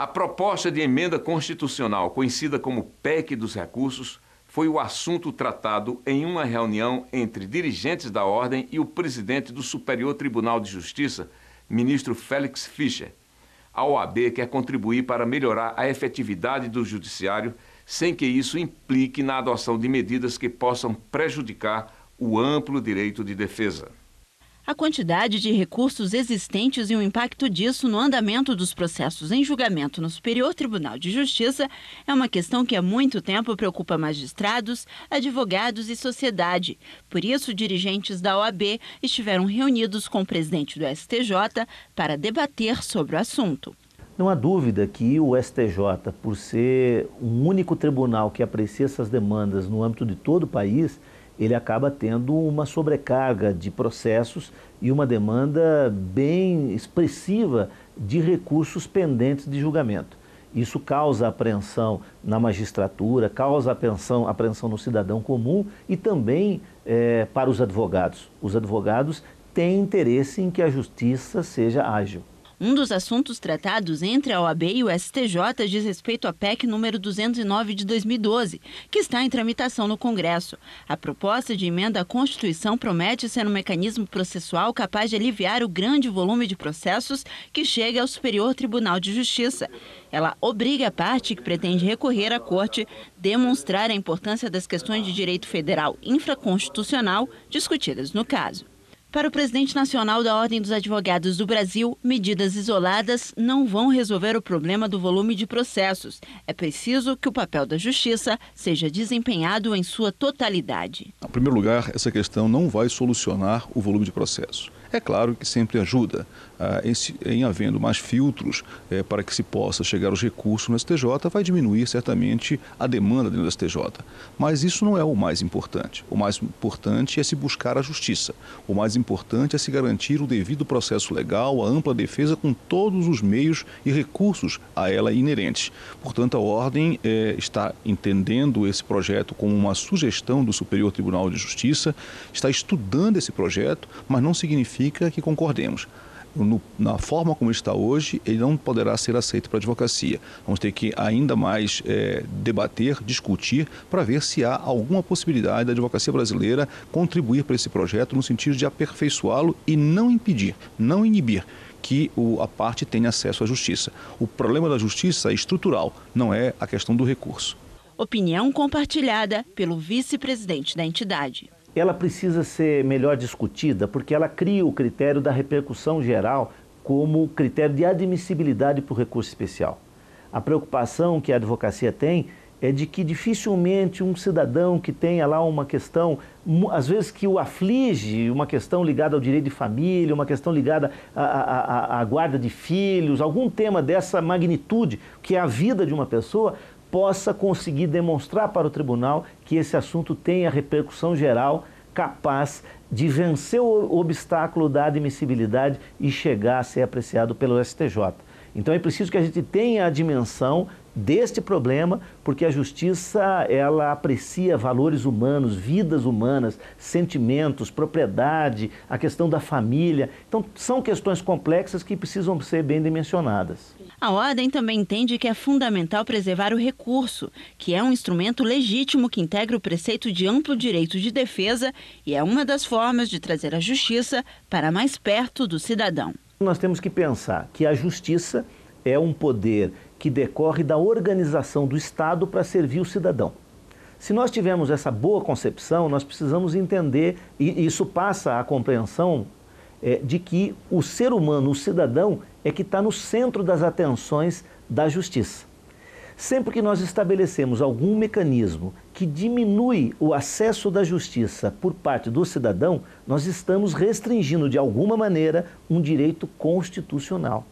A proposta de emenda constitucional, conhecida como PEC dos recursos, foi o assunto tratado em uma reunião entre dirigentes da Ordem e o presidente do Superior Tribunal de Justiça, ministro Félix Fischer. A OAB quer contribuir para melhorar a efetividade do judiciário, sem que isso implique na adoção de medidas que possam prejudicar o amplo direito de defesa. A quantidade de recursos existentes e o impacto disso no andamento dos processos em julgamento no Superior Tribunal de Justiça é uma questão que há muito tempo preocupa magistrados, advogados e sociedade. Por isso, dirigentes da OAB estiveram reunidos com o presidente do STJ para debater sobre o assunto. Não há dúvida que o STJ, por ser um único tribunal que aprecia essas demandas no âmbito de todo o país, ele acaba tendo uma sobrecarga de processos e uma demanda bem expressiva de recursos pendentes de julgamento. Isso causa apreensão na magistratura, causa apreensão no cidadão comum e também para os advogados. Os advogados têm interesse em que a justiça seja ágil. Um dos assuntos tratados entre a OAB e o STJ diz respeito à PEC número 209 de 2012, que está em tramitação no Congresso. A proposta de emenda à Constituição promete ser um mecanismo processual capaz de aliviar o grande volume de processos que chega ao Superior Tribunal de Justiça. Ela obriga a parte que pretende recorrer à Corte a demonstrar a importância das questões de direito federal infraconstitucional discutidas no caso. Para o presidente nacional da Ordem dos Advogados do Brasil, medidas isoladas não vão resolver o problema do volume de processos. É preciso que o papel da Justiça seja desempenhado em sua totalidade. Em primeiro lugar, essa questão não vai solucionar o volume de processos. É claro que sempre ajuda em havendo mais filtros para que se possa chegar aos recursos no STJ, vai diminuir certamente a demanda dentro do STJ. Mas isso não é o mais importante. O mais importante é se buscar a justiça. O mais importante é se garantir o devido processo legal, a ampla defesa com todos os meios e recursos a ela inerentes. Portanto, a Ordem está entendendo esse projeto como uma sugestão do Superior Tribunal de Justiça, está estudando esse projeto, mas não significa que concordemos. Na forma como está hoje, ele não poderá ser aceito para a advocacia. Vamos ter que ainda mais debater, discutir, para ver se há alguma possibilidade da advocacia brasileira contribuir para esse projeto no sentido de aperfeiçoá-lo e não impedir, não inibir que a parte tenha acesso à justiça. O problema da justiça é estrutural, não é a questão do recurso. Opinião compartilhada pelo vice-presidente da entidade. Ela precisa ser melhor discutida porque ela cria o critério da repercussão geral como critério de admissibilidade para o recurso especial. A preocupação que a advocacia tem é de que dificilmente um cidadão que tenha lá uma questão, às vezes que o aflige, uma questão ligada ao direito de família, uma questão ligada à guarda de filhos, algum tema dessa magnitude, que é a vida de uma pessoa, possa conseguir demonstrar para o tribunal que esse assunto tem a repercussão geral capaz de vencer o obstáculo da admissibilidade e chegar a ser apreciado pelo STJ. Então é preciso que a gente tenha a dimensão deste problema, porque a justiça ela aprecia valores humanos, vidas humanas, sentimentos, propriedade, a questão da família. Então são questões complexas que precisam ser bem dimensionadas. A Ordem também entende que é fundamental preservar o recurso, que é um instrumento legítimo que integra o preceito de amplo direito de defesa e é uma das formas de trazer a justiça para mais perto do cidadão. Nós temos que pensar que a justiça é um poder que decorre da organização do Estado para servir o cidadão. Se nós tivermos essa boa concepção, nós precisamos entender, e isso passa a compreensão de que o ser humano, o cidadão, é que está no centro das atenções da justiça. Sempre que nós estabelecemos algum mecanismo que diminui o acesso da justiça por parte do cidadão, nós estamos restringindo de alguma maneira um direito constitucional.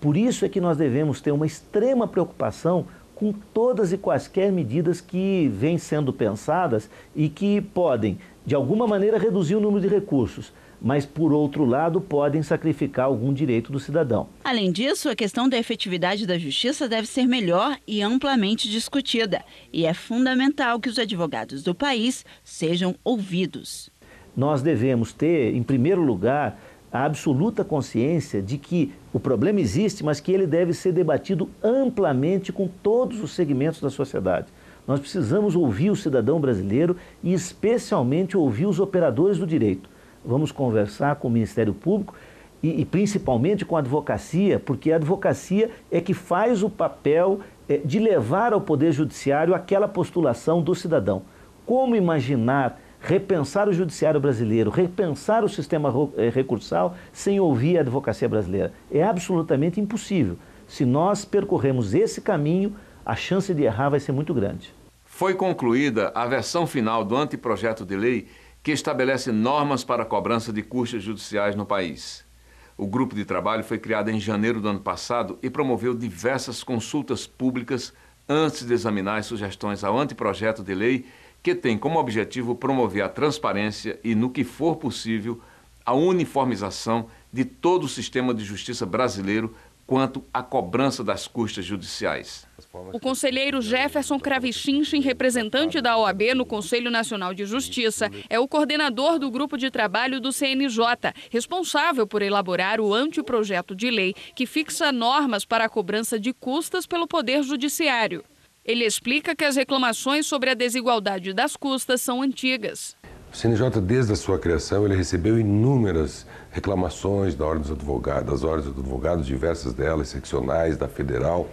Por isso é que nós devemos ter uma extrema preocupação com todas e quaisquer medidas que vêm sendo pensadas e que podem, de alguma maneira, reduzir o número de recursos, mas, por outro lado, podem sacrificar algum direito do cidadão. Além disso, a questão da efetividade da justiça deve ser melhor e amplamente discutida. E é fundamental que os advogados do país sejam ouvidos. Nós devemos ter, em primeiro lugar, a absoluta consciência de que o problema existe, mas que ele deve ser debatido amplamente com todos os segmentos da sociedade. Nós precisamos ouvir o cidadão brasileiro e especialmente ouvir os operadores do direito. Vamos conversar com o Ministério Público e principalmente com a advocacia, porque a advocacia é que faz o papel de levar ao Poder Judiciário aquela postulação do cidadão. Como imaginar repensar o judiciário brasileiro, repensar o sistema recursal sem ouvir a advocacia brasileira? É absolutamente impossível. Se nós percorrermos esse caminho, a chance de errar vai ser muito grande. Foi concluída a versão final do anteprojeto de lei que estabelece normas para a cobrança de custas judiciais no país. O grupo de trabalho foi criado em janeiro do ano passado e promoveu diversas consultas públicas antes de examinar as sugestões ao anteprojeto de lei, que tem como objetivo promover a transparência e, no que for possível, a uniformização de todo o sistema de justiça brasileiro quanto à cobrança das custas judiciais. O conselheiro Jefferson Cravichinchen, representante da OAB no Conselho Nacional de Justiça, é o coordenador do grupo de trabalho do CNJ, responsável por elaborar o anteprojeto de lei que fixa normas para a cobrança de custas pelo Poder Judiciário. Ele explica que as reclamações sobre a desigualdade das custas são antigas. O CNJ, desde a sua criação, ele recebeu inúmeras reclamações das ordens dos advogados, diversas delas, seccionais, da federal,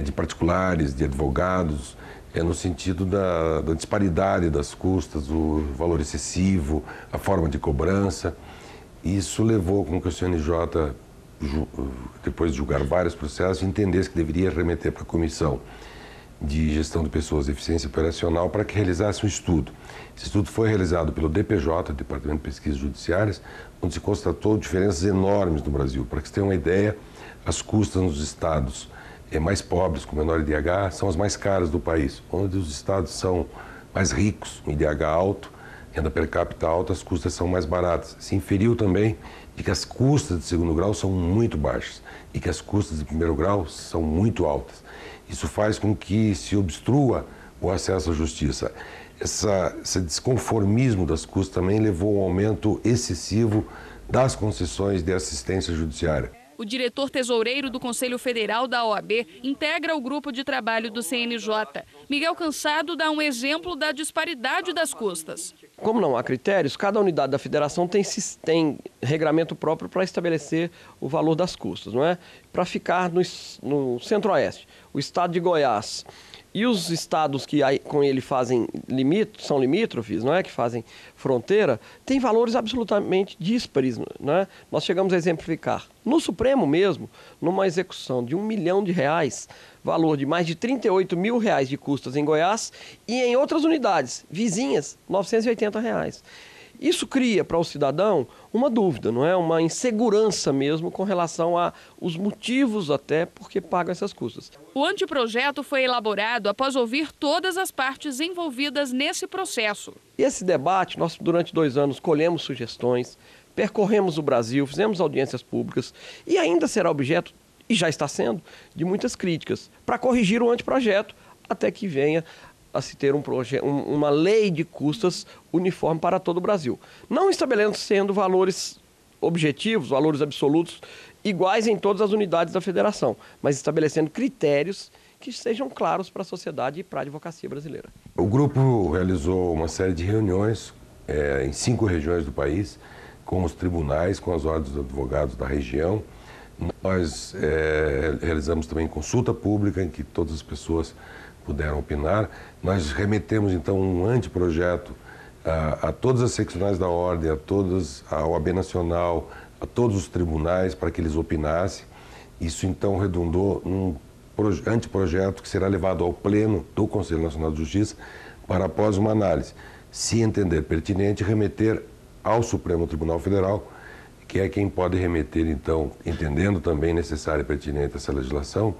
de particulares, de advogados, no sentido da disparidade das custas, o valor excessivo, a forma de cobrança. Isso levou com que o CNJ, depois de julgar vários processos, entendesse que deveria remeter para a Comissão de Gestão de Pessoas e Eficiência Operacional para que realizasse um estudo. Esse estudo foi realizado pelo DPJ, Departamento de Pesquisas Judiciárias, onde se constatou diferenças enormes no Brasil. Para que você tenha uma ideia, as custas nos estados mais pobres, com menor IDH, são as mais caras do país. Onde os estados são mais ricos, com IDH alto, renda per capita alta, as custas são mais baratas. Se inferiu também de que as custas de segundo grau são muito baixas e que as custas de primeiro grau são muito altas. Isso faz com que se obstrua o acesso à justiça. Esse desconformismo das custas também levou a um aumento excessivo das concessões de assistência judiciária. O diretor tesoureiro do Conselho Federal da OAB integra o grupo de trabalho do CNJ. Miguel Cansado dá um exemplo da disparidade das custas. Como não há critérios, cada unidade da federação tem regramento próprio para estabelecer o valor das custas, não é? Para ficar no Centro-Oeste, o estado de Goiás e os estados que com ele são limítrofes, não é? Que fazem fronteira, têm valores absolutamente díspares, não é? Nós chegamos a exemplificar. No Supremo mesmo, numa execução de R$1 milhão, valor de mais de R$38 mil de custas em Goiás e em outras unidades vizinhas, R$980. Isso cria para o cidadão uma dúvida, não é? Uma insegurança mesmo com relação aos motivos até porque pagam essas custas. O anteprojeto foi elaborado após ouvir todas as partes envolvidas nesse processo. Esse debate, nós durante 2 anos colhemos sugestões, percorremos o Brasil, fizemos audiências públicas e ainda será objeto, e já está sendo, de muitas críticas para corrigir o anteprojeto até que venha a se ter uma lei de custas uniforme para todo o Brasil. Não estabelecendo valores objetivos, valores absolutos, iguais em todas as unidades da federação, mas estabelecendo critérios que sejam claros para a sociedade e para a advocacia brasileira. O grupo realizou uma série de reuniões em 5 regiões do país, com os tribunais, com as ordens de advogados da região. Nós realizamos também consulta pública, em que todas as pessoas puderam opinar. Nós remetemos, então, um anteprojeto a todas as seccionais da ordem, a OAB Nacional, a todos os tribunais, para que eles opinassem. Isso, então, redundou num anteprojeto que será levado ao Pleno do Conselho Nacional de Justiça para, após uma análise, se entender pertinente, remeter ao Supremo Tribunal Federal, que é quem pode remeter, então, entendendo também necessária e pertinente essa legislação,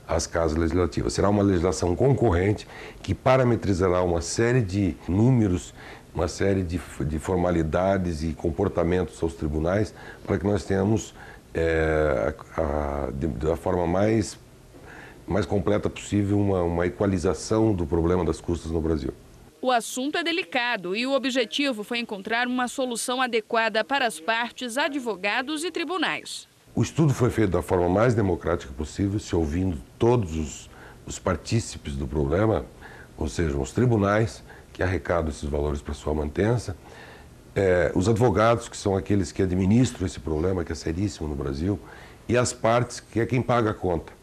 às casas legislativas. Será uma legislação concorrente que parametrizará uma série de números, uma série de formalidades e comportamentos aos tribunais para que nós tenhamos, da forma mais completa possível, uma equalização do problema das custas no Brasil. O assunto é delicado e o objetivo foi encontrar uma solução adequada para as partes, advogados e tribunais. O estudo foi feito da forma mais democrática possível, se ouvindo todos os partícipes do problema, ou seja, os tribunais que arrecadam esses valores para sua mantença, os advogados, que são aqueles que administram esse problema, que é seríssimo no Brasil, e as partes, que é quem paga a conta.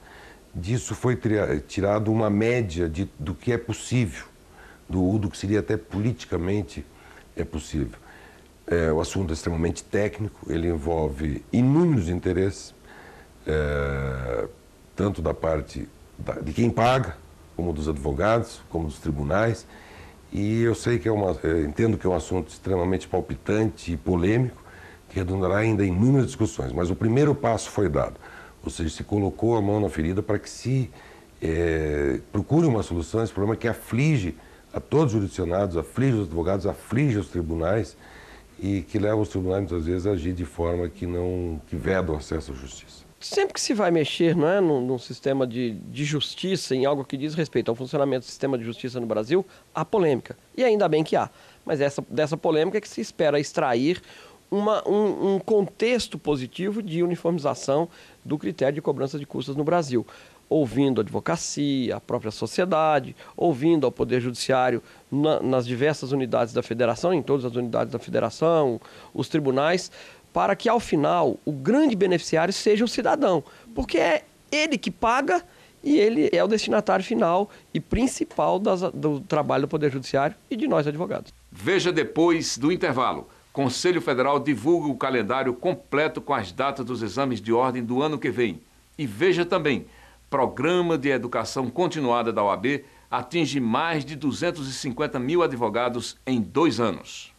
Disso foi tirado uma média do que é possível, do que seria até politicamente possível. O assunto é extremamente técnico, ele envolve inúmeros interesses, tanto da parte de quem paga, como dos advogados, como dos tribunais, e eu sei que entendo que é um assunto extremamente palpitante e polêmico, que redundará ainda em inúmeras discussões, mas o primeiro passo foi dado, ou seja, se colocou a mão na ferida para que se procure uma solução a esse problema que aflige a todos os jurisdicionados, aflige os advogados, aflige os tribunais e que leva os tribunais muitas vezes a agir de forma que veda o acesso à justiça. Sempre que se vai mexer, não é, num sistema de justiça, em algo que diz respeito ao funcionamento do sistema de justiça no Brasil, há polêmica. E ainda bem que há. Mas dessa polêmica é que se espera extrair um contexto positivo de uniformização do critério de cobrança de custas no Brasil. Ouvindo a advocacia, a própria sociedade, ouvindo ao Poder Judiciário nas diversas unidades da Federação, em todas as unidades da Federação, os tribunais, para que, ao final, o grande beneficiário seja o cidadão, porque é ele que paga e ele é o destinatário final e principal do trabalho do Poder Judiciário e de nós, advogados. Veja depois do intervalo. Conselho Federal divulga o calendário completo com as datas dos exames de ordem do ano que vem. E veja também, Programa de Educação Continuada da OAB atinge mais de 250 mil advogados em 2 anos.